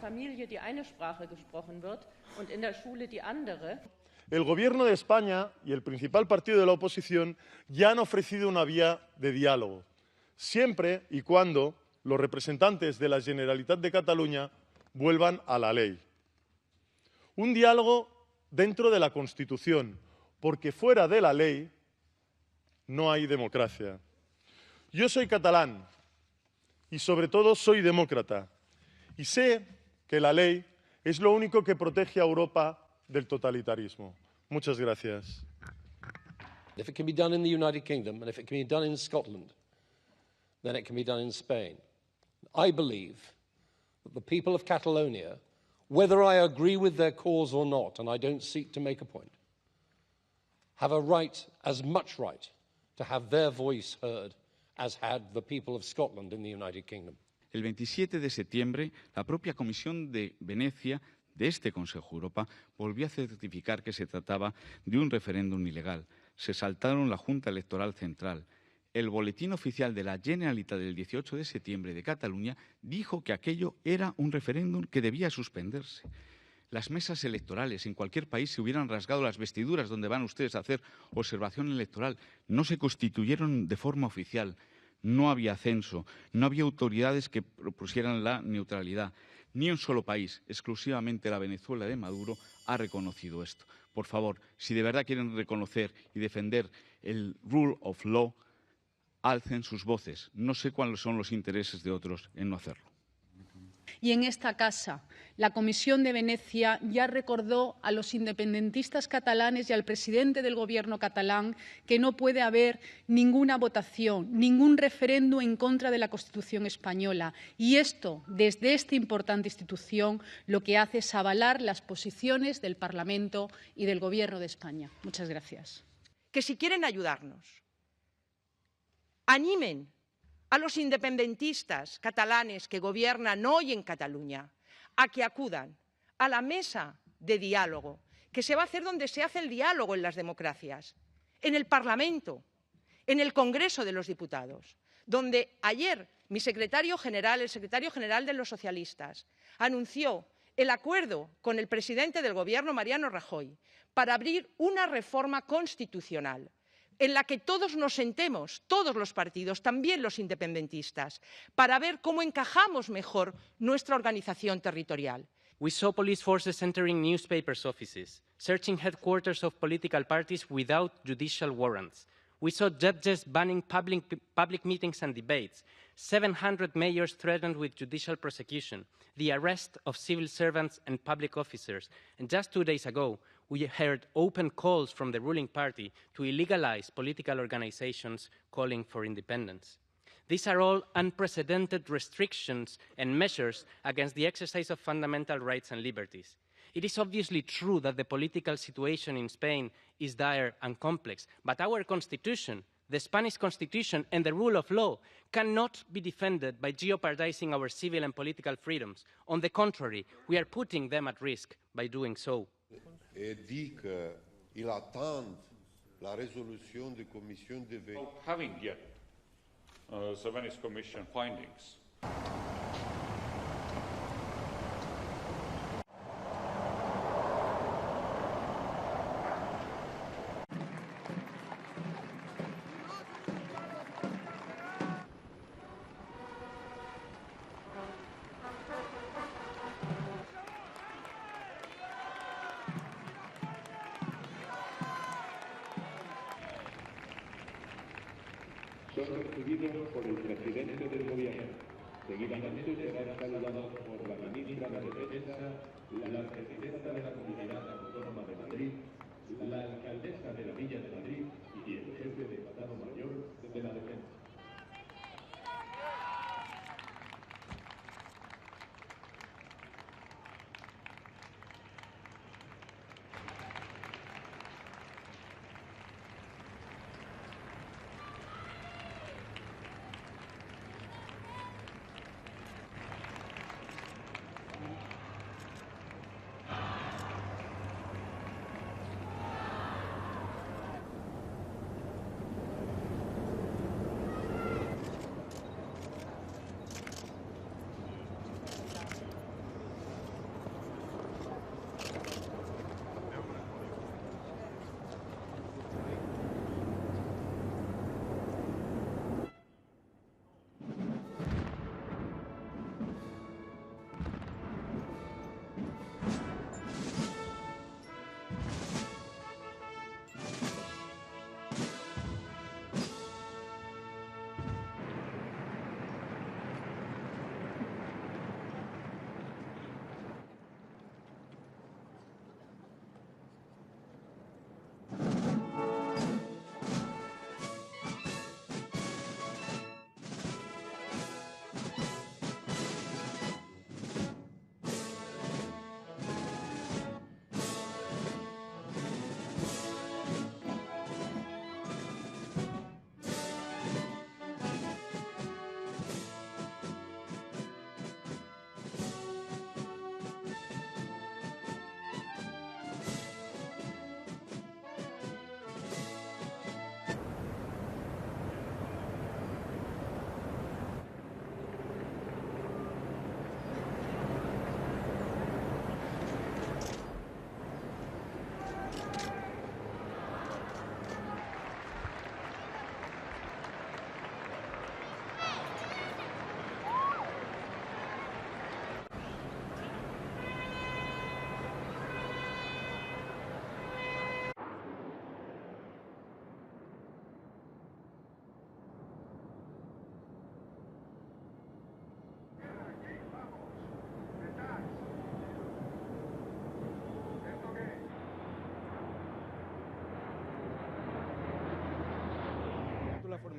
Familie die eine Sprache gesprochen wird und in der Schule die andere. El Gobierno de España y el principal partido de la oposición ya han ofrecido una vía de diálogo, siempre y cuando los representantes de la Generalitat de Cataluña vuelvan a la ley. Un diálogo dentro de la Constitución, porque fuera de la ley no hay democracia. Yo soy catalán y sobre todo soy demócrata y sé que la ley es lo único que protege a Europa del totalitarismo. Muchas gracias. If it can be done in the United Kingdom and if it can be done in Scotland, then it can be done in Spain. I believe that the people of Catalonia, whether I agree with their cause or not, and I don't seek to make a point, have a right, as much right, to have their voice heard as had the people of Scotland in the United Kingdom. El 27 de septiembre, la propia Comisión de Venecia de este Consejo de Europa volvió a certificar que se trataba de un referéndum ilegal. Se saltaron la Junta Electoral Central. El boletín oficial de la Generalitat del 18 de septiembre de Cataluña dijo que aquello era un referéndum que debía suspenderse. Las mesas electorales en cualquier país se hubieran rasgado las vestiduras donde van ustedes a hacer observación electoral. No se constituyeron de forma oficial. No había censo, no había autoridades que propusieran la neutralidad. Ni un solo país, exclusivamente la Venezuela de Maduro, ha reconocido esto. Por favor, si de verdad quieren reconocer y defender el rule of law, alcen sus voces. No sé cuáles son los intereses de otros en no hacerlo. Y en esta casa, la Comisión de Venecia ya recordó a los independentistas catalanes y al presidente del Gobierno catalán que no puede haber ninguna votación, ningún referéndum en contra de la Constitución española. Y esto, desde esta importante institución, lo que hace es avalar las posiciones del Parlamento y del Gobierno de España. Muchas gracias. Que si quieren ayudarnos, animen a los independentistas catalanes que gobiernan hoy en Cataluña a que acudan a la mesa de diálogo, que se va a hacer donde se hace el diálogo en las democracias, en el Parlamento, en el Congreso de los Diputados, donde ayer mi secretario general, el secretario general de los socialistas, anunció el acuerdo con el presidente del Gobierno, Mariano Rajoy, para abrir una reforma constitucional en la que todos nos sentemos, todos los partidos, también los independentistas, para ver cómo encajamos mejor nuestra organización territorial. We saw police forces entering newspapers' offices, searching headquarters of political parties without judicial warrants. We saw judges banning public meetings and debates, 700 mayors threatened with judicial prosecution, the arrest of civil servants and public officers, and just 2 days ago, we heard open calls from the ruling party to illegalize political organizations calling for independence. These are all unprecedented restrictions and measures against the exercise of fundamental rights and liberties. It is obviously true that the political situation in Spain is dire and complex, but our constitution, the Spanish constitution and the rule of law cannot be defended by jeopardizing our civil and political freedoms. On the contrary, we are putting them at risk by doing so. Et dit qu'il attend la résolution de commission de veille. Having yet the Venice Commission findings. Son recibidos por el presidente del Gobierno. Seguidamente serán saludados por la ministra de Defensa, la presidenta de la Comunidad Autónoma de Madrid, la alcaldesa de la Villa de Madrid y el jefe de Estado Mayor de la Defensa.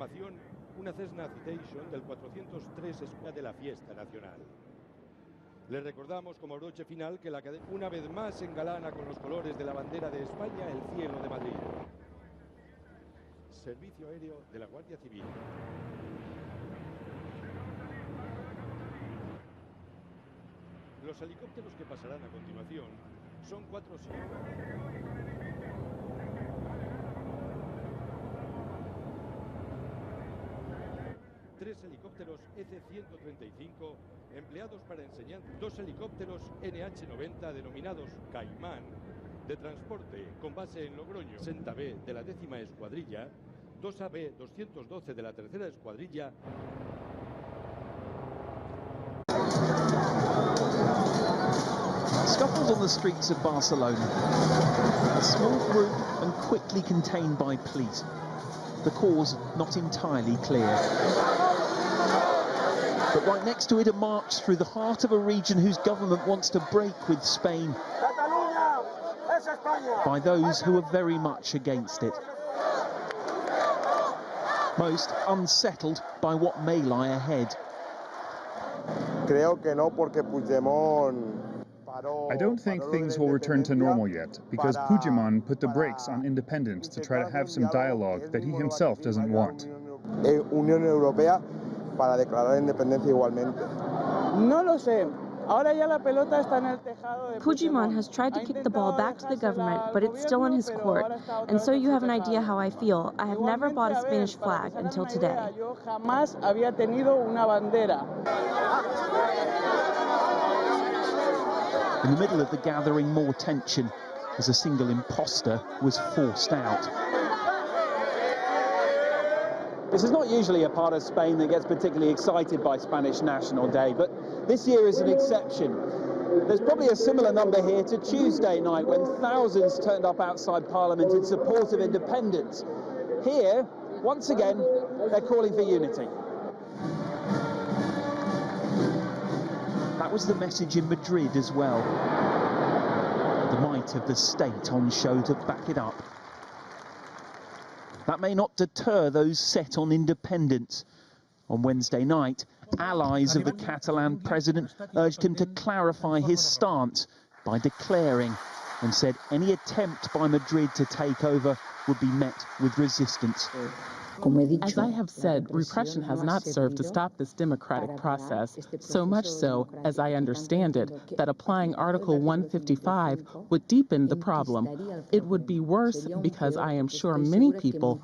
programación una Cessna Citation del 403 Escuela de la Fiesta Nacional. Les recordamos como broche final que la cadena una vez más engalana con los colores de la bandera de España el cielo de Madrid. Servicio aéreo de la Guardia Civil. Los helicópteros que pasarán a continuación son 4... Tres helicópteros EC-135 empleados para enseñanza, 2 helicópteros NH-90 denominados Caimán de transporte con base en Logroño, 60B de la 10ª Escuadrilla, 2 AB-212 de la 3ª Escuadrilla. Scuffles on the streets of Barcelona. A small group and quickly contained by police. The cause not entirely clear. But right next to it, a march through the heart of a region whose government wants to break with Spain by those who are very much against it. Most unsettled by what may lie ahead. I don't think things will return to normal yet, because Puigdemont put the brakes on independence to try to have some dialogue that he himself doesn't want. Puigdemont has tried to kick the ball back to the government, but it's still in his court. And so you have an idea how I feel. I have never bought a Spanish flag until today. In the middle of the gathering, more tension as a single imposter was forced out. This is not usually a part of Spain that gets particularly excited by Spanish National Day, but this year is an exception. There's probably a similar number here to Tuesday night when thousands turned up outside Parliament in support of independence. Here, once again, they're calling for unity. That was the message in Madrid as well. The might of the state on show to back it up. That may not deter those set on independence. On Wednesday night, allies of the Catalan president urged him to clarify his stance by declaring and said any attempt by Madrid to take over would be met with resistance. As I have said, repression has not served to stop this democratic process, so much so, as I understand it, that applying Article 155 would deepen the problem. It would be worse because I am sure many people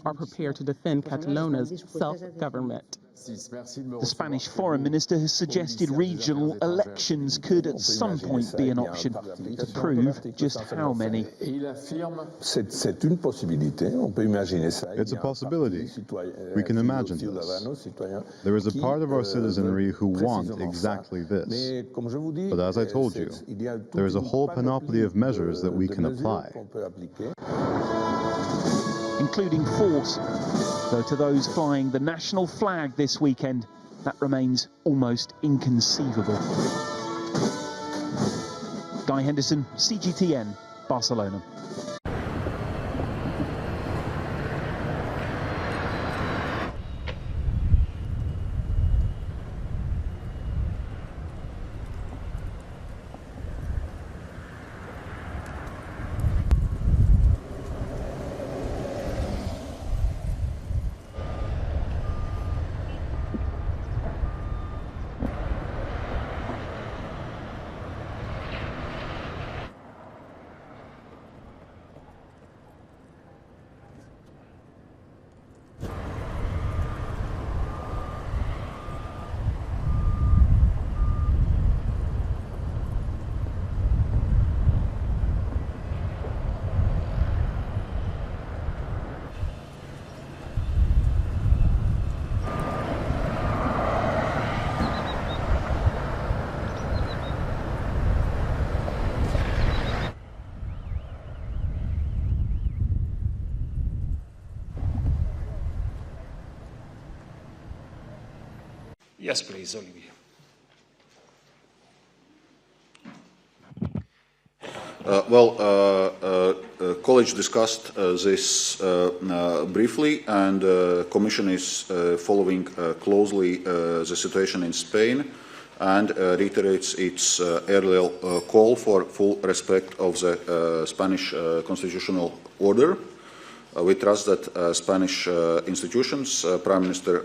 are prepared to defend Catalonia's self-government. The Spanish foreign minister has suggested regional elections could at some point be an option to prove just how many. It's a possibility. We can imagine this. There is a part of our citizenry who want exactly this. But as I told you, there is a whole panoply of measures that we can apply. Including force, though to those flying the national flag this weekend, that remains almost inconceivable. Guy Henderson, CGTN, Barcelona. Yes, please, Olivier. college discussed this briefly, and the Commission is following closely the situation in Spain and reiterates its earlier call for full respect of the Spanish constitutional order. We trust that Spanish institutions, Prime Minister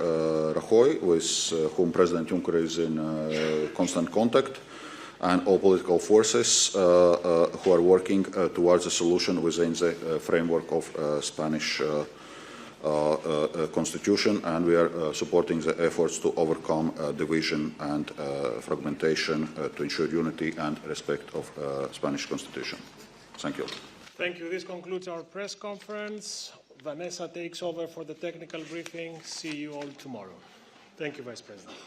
Rajoy, with whom President Juncker is in constant contact, and all political forces who are working towards a solution within the framework of Spanish constitution, and we are supporting the efforts to overcome division and fragmentation to ensure unity and respect of Spanish constitution. Thank you. Thank you. This concludes our press conference. Vanessa takes over for the technical briefing. See you all tomorrow. Thank you, Vice President.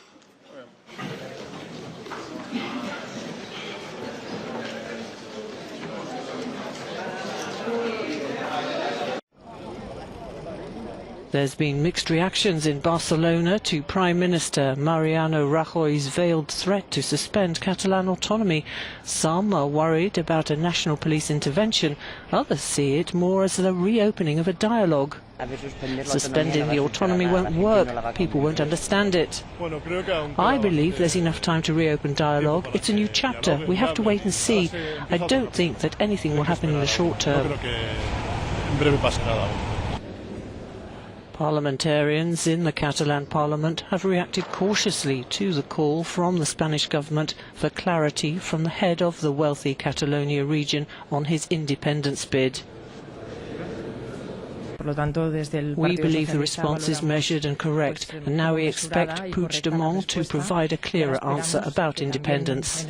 There's been mixed reactions in Barcelona to Prime Minister Mariano Rajoy's veiled threat to suspend Catalan autonomy. Some are worried about a national police intervention. Others see it more as the reopening of a dialogue. Suspending the autonomy won't work. People won't understand it. I believe there's enough time to reopen dialogue. It's a new chapter. We have to wait and see. I don't think that anything will happen in the short term. Parliamentarians in the Catalan parliament have reacted cautiously to the call from the Spanish government for clarity from the head of the wealthy Catalonia region on his independence bid. We believe the response is measured and correct, and now we expect Puigdemont to provide a clearer answer about independence.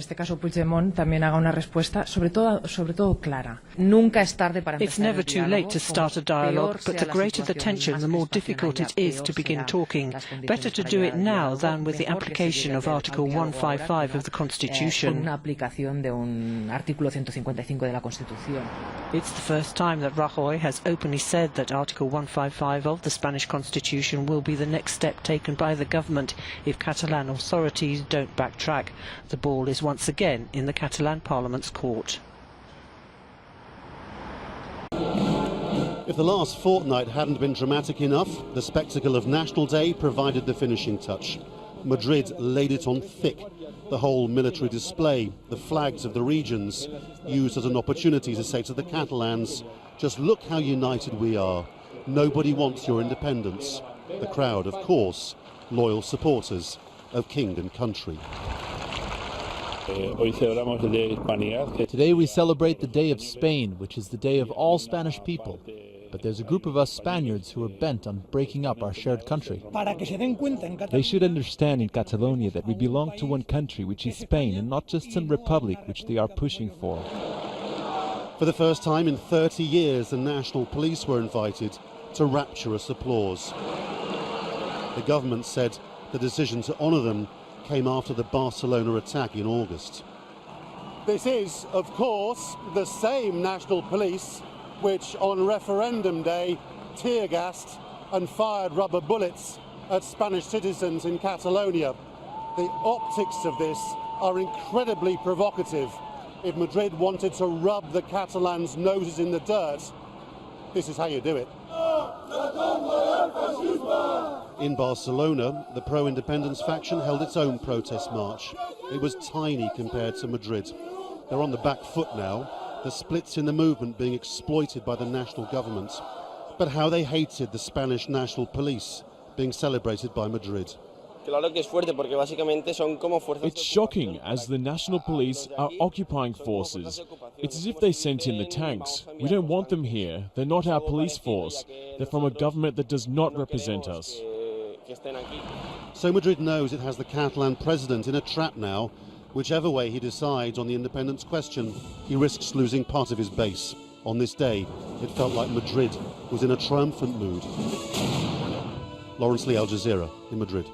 It's never too late to start a dialogue, but the greater the tension, the more difficult it is to begin talking. Better to do it now than with the application of Article 155 of the Constitution. It's the first time that Rajoy has openly said that Article 155 of the Spanish Constitution will be the next step taken by the government if Catalan authorities don't backtrack. The ball is once again in the Catalan Parliament's court. If the last fortnight hadn't been dramatic enough, the spectacle of National Day provided the finishing touch. Madrid laid it on thick. The whole military display, the flags of the regions, used as an opportunity to say to the Catalans, just look how united we are. Nobody wants your independence. The crowd, of course, loyal supporters of king and country. Today we celebrate the Day of Spain, which is the day of all Spanish people. But there's a group of us Spaniards who are bent on breaking up our shared country. They should understand in Catalonia that we belong to one country, which is Spain, and not just some republic which they are pushing for. For the first time in 30 years, the national police were invited to rapturous applause. The government said the decision to honour them came after the Barcelona attack in August. This is, of course, the same national police which on referendum day tear-gassed and fired rubber bullets at Spanish citizens in Catalonia. The optics of this are incredibly provocative. If Madrid wanted to rub the Catalans' noses in the dirt, this is how you do it. In Barcelona, the pro-independence faction held its own protest march. It was tiny compared to Madrid. They're on the back foot now, the splits in the movement being exploited by the national government. But how they hated the Spanish national police being celebrated by Madrid. It's shocking, as the national police are occupying forces. It's as if they sent in the tanks. We don't want them here. They're not our police force. They're from a government that does not represent us. So Madrid knows it has the Catalan president in a trap now. Whichever way he decides on the independence question, he risks losing part of his base. On this day, it felt like Madrid was in a triumphant mood. Lawrence Lee, Al Jazeera, in Madrid.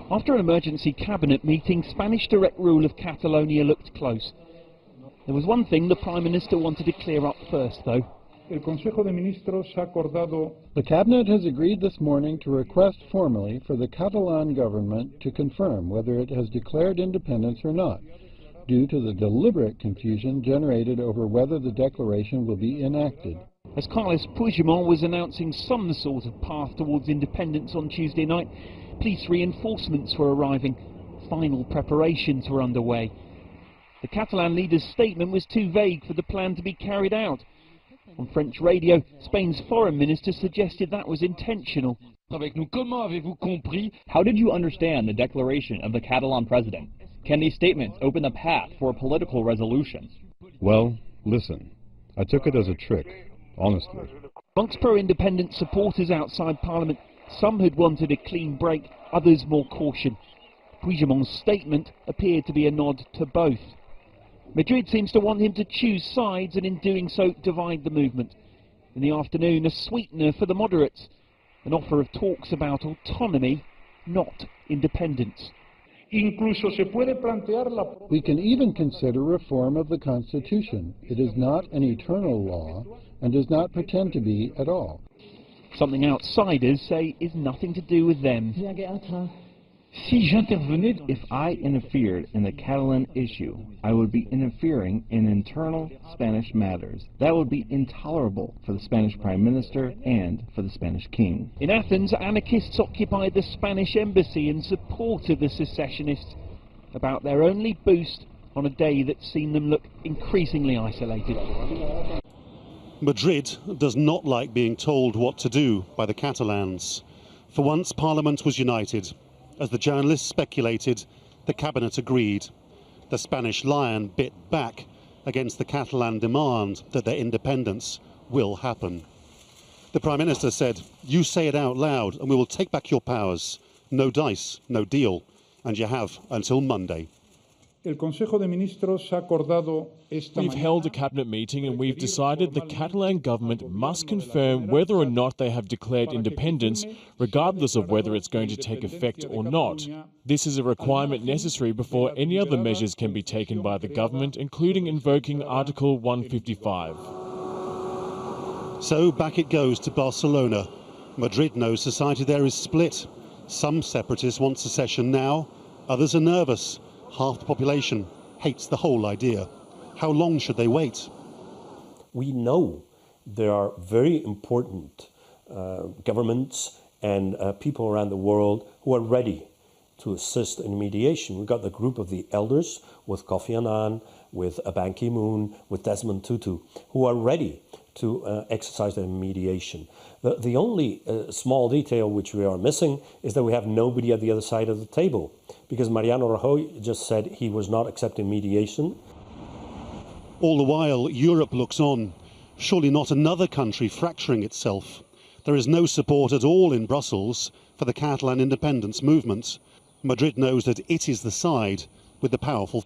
After an emergency cabinet meeting, Spanish direct rule of Catalonia looked close. There was one thing the Prime Minister wanted to clear up first, though. The Cabinet has agreed this morning to request formally for the Catalan government to confirm whether it has declared independence or not. due to the deliberate confusion generated over whether the declaration will be enacted. As Carles Puigdemont was announcing some sort of path towards independence on Tuesday night, police reinforcements were arriving. Final preparations were underway. The Catalan leader's statement was too vague for the plan to be carried out. On French radio, Spain's foreign minister suggested that was intentional. How did you understand the declaration of the Catalan president? Can these statements open the path for a political resolution? Well, listen, I took it as a trick, honestly. Amongst pro-independence supporters outside Parliament, some had wanted a clean break, others more caution. Puigdemont's statement appeared to be a nod to both. Madrid seems to want him to choose sides and in doing so divide the movement. In the afternoon, a sweetener for the moderates, an offer of talks about autonomy, not independence. We can even consider reform of the Constitution. It is not an eternal law and does not pretend to be at all. Something outsiders say is nothing to do with them. If I interfered in the Catalan issue, I would be interfering in internal Spanish matters. That would be intolerable for the Spanish Prime Minister and for the Spanish King. In Athens, anarchists occupied the Spanish embassy in support of the secessionists, about their only boost on a day that's seen them look increasingly isolated. Madrid does not like being told what to do by the Catalans. For once, Parliament was united. As the journalists speculated, the cabinet agreed. The Spanish lion bit back against the Catalan demand that their independence will happen. The Prime Minister said, "You say it out loud and we will take back your powers. No dice, no deal, and you have until Monday." We've held a cabinet meeting and we've decided the Catalan government must confirm whether or not they have declared independence, regardless of whether it's going to take effect or not. This is a requirement necessary before any other measures can be taken by the government, including invoking Article 155. So back it goes to Barcelona. Madrid knows society there is split. Some separatists want secession now, others are nervous. Half the population hates the whole idea. How long should they wait? We know there are very important governments and people around the world who are ready to assist in mediation. We've got the group of the elders with Kofi Annan, with Ban Ki-moon, with Desmond Tutu, who are ready to exercise their mediation. The only small detail which we are missing is that we have nobody at the other side of the table, because Mariano Rajoy just said he was not accepting mediation. All the while, Europe looks on. Surely not another country fracturing itself. There is no support at all in Brussels for the Catalan independence movement. Madrid knows that it is the side with the powerful.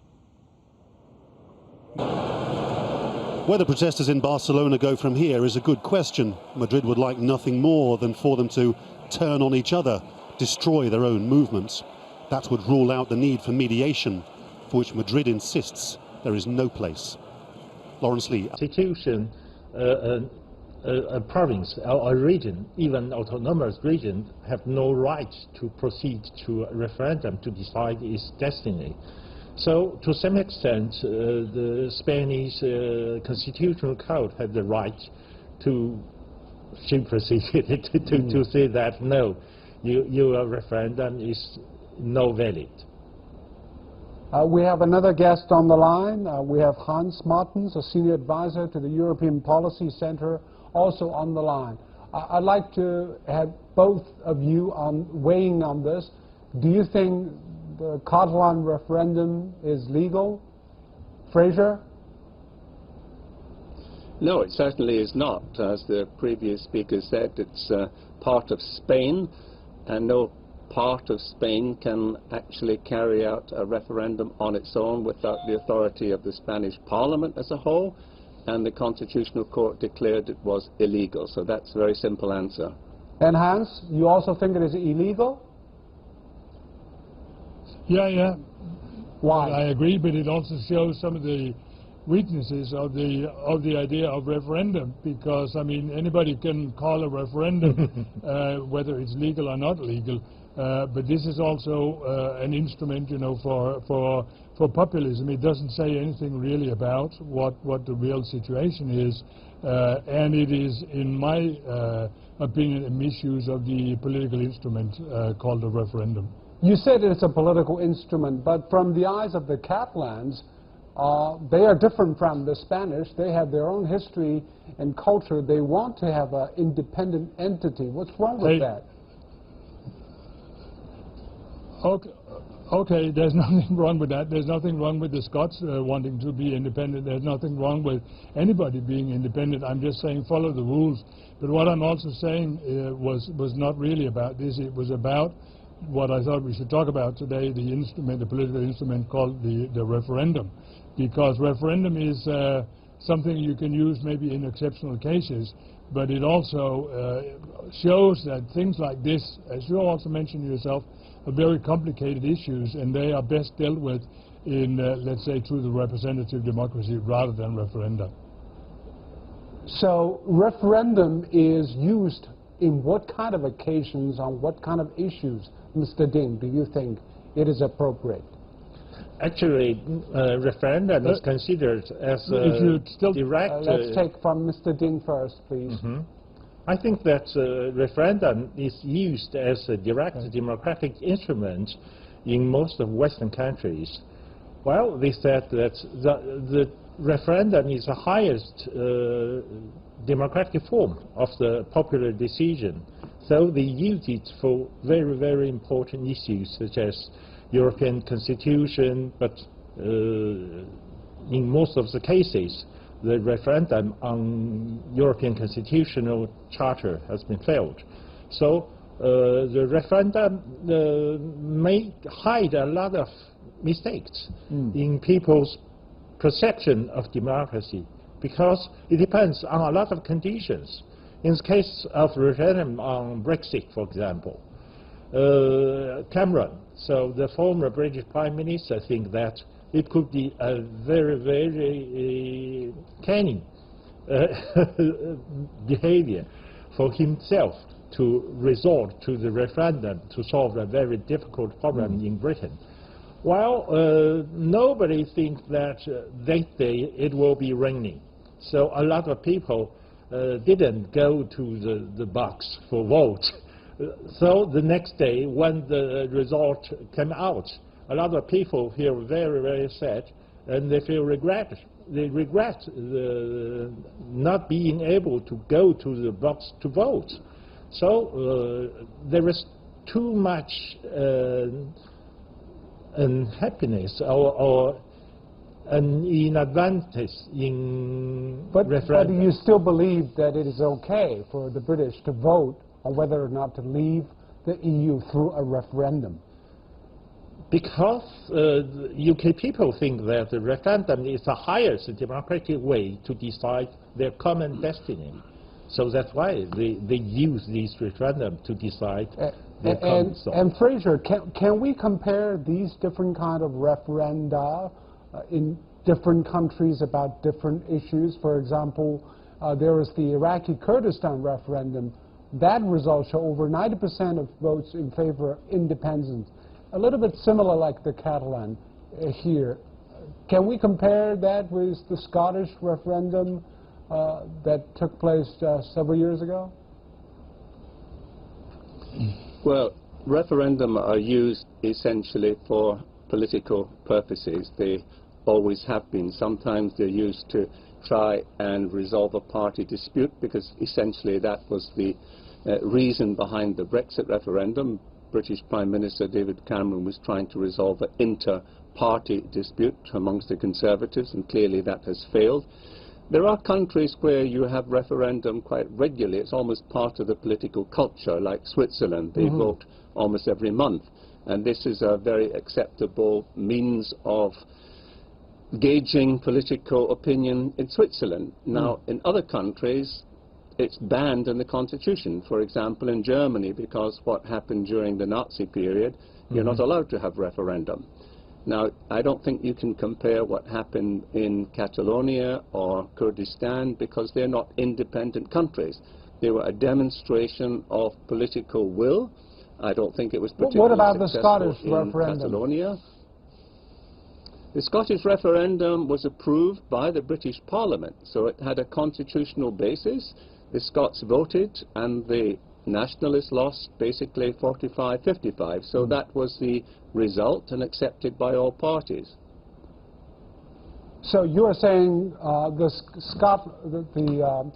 Whether protesters in Barcelona go from here is a good question. Madrid would like nothing more than for them to turn on each other, destroy their own movement. That would rule out the need for mediation, for which Madrid insists there is no place. Lawrence Lee. Constitution, a province or a region, even autonomous region, have no right to proceed to a referendum to decide its destiny. So, to some extent, the Spanish constitutional code had the right to proceed to say that no, your referendum is no valid. We have another guest on the line. We have Hans Martens, a senior advisor to the European Policy Center, also on the line. I'd like to have both of you weighing on this. Do you think the Catalan referendum is legal? Fraser? No, it certainly is not. As the previous speaker said, it's part of Spain, and no part of Spain can actually carry out a referendum on its own without the authority of the Spanish Parliament as a whole, and the Constitutional Court declared it was illegal. So that's a very simple answer. And Hans, you also think it is illegal? Yeah. Why? I agree, but it also shows some of the weaknesses of the idea of referendum, because I mean anybody can call a referendum whether it's legal or not legal, but this is also an instrument, you know, for for populism. It doesn't say anything really about what the real situation is, and it is, in my opinion, a misuse of the political instrument called a referendum. You said it's a political instrument, but from the eyes of the Catalans, they are different from the Spanish. They have their own history and culture. They want to have an independent entity. What's wrong with that? Okay, there's nothing wrong with that. There's nothing wrong with the Scots wanting to be independent. There's nothing wrong with anybody being independent. I'm just saying follow the rules. But what I'm also saying was not really about this. It was about what I thought we should talk about today, the instrument, the political instrument called the referendum. Because referendum is something you can use maybe in exceptional cases, but it also shows that things like this, as you also mentioned yourself, are very complicated issues, and they are best dealt with in, let's say, through the representative democracy rather than referenda. So referendum is used in what kind of occasions, on what kind of issues, Mr. Ding, do you think it is appropriate? Actually, referendum is considered as direct... let's take from Mr. Ding first, please. I think that referendum is used as a direct democratic instrument in most of Western countries. Well, they said that the referendum is the highest democratic form of the popular decision. So they use it for very, very important issues such as European Constitution, but in most of the cases, the referendum on European Constitutional Charter has been failed. So the referendum may hide a lot of mistakes in people's perception of democracy, because it depends on a lot of conditions. In the case of referendum on Brexit, for example, Cameron, so the former British Prime Minister, think that it could be a very, very canny behavior for himself to resort to the referendum to solve a very difficult problem in Britain. Well, nobody thinks that that day it will be raining. So a lot of people didn't go to the box for vote. So the next day, when the result came out, a lot of people feel very, very sad, and they feel regret. They regret not being able to go to the box to vote. So there is too much unhappiness or an inadvantage in referendum. But you still believe that it is okay for the British to vote on whether or not to leave the EU through a referendum? Because UK people think that the referendum is the highest democratic way to decide their common destiny. So that's why they use this referendum to decide their common soul. And Fraser, can we compare these different kind of referenda in different countries about different issues? For example, there is the Iraqi Kurdistan referendum. That result showed over 90% of votes in favor of independence. A little bit similar like the Catalan here. Can we compare that with the Scottish referendum that took place several years ago? Well, referendum are used essentially for political purposes. They always have been. Sometimes they're used to try and resolve a party dispute, because essentially that was the reason behind the Brexit referendum. British Prime Minister David Cameron was trying to resolve an inter-party dispute amongst the Conservatives, and clearly that has failed. There are countries where you have referendum quite regularly. It's almost part of the political culture, like Switzerland. They vote almost every month, and this is a very acceptable means of gauging political opinion in Switzerland. Now, in other countries, it's banned in the constitution. For example, in Germany, because what happened during the Nazi period, you're not allowed to have referendum. Now, I don't think you can compare what happened in Catalonia or Kurdistan, because they're not independent countries. They were a demonstration of political will. I don't think it was particularly What about the successful Scottish in referendum? Catalonia. The Scottish referendum was approved by the British Parliament, so it had a constitutional basis. The Scots voted and the nationalists lost basically 45-55, so that was the result and accepted by all parties. So you are saying the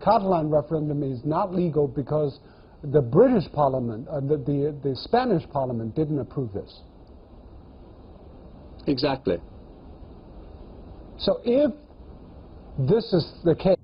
Catalan referendum is not legal because the British Parliament, the Spanish Parliament didn't approve this? Exactly. So if this is the case,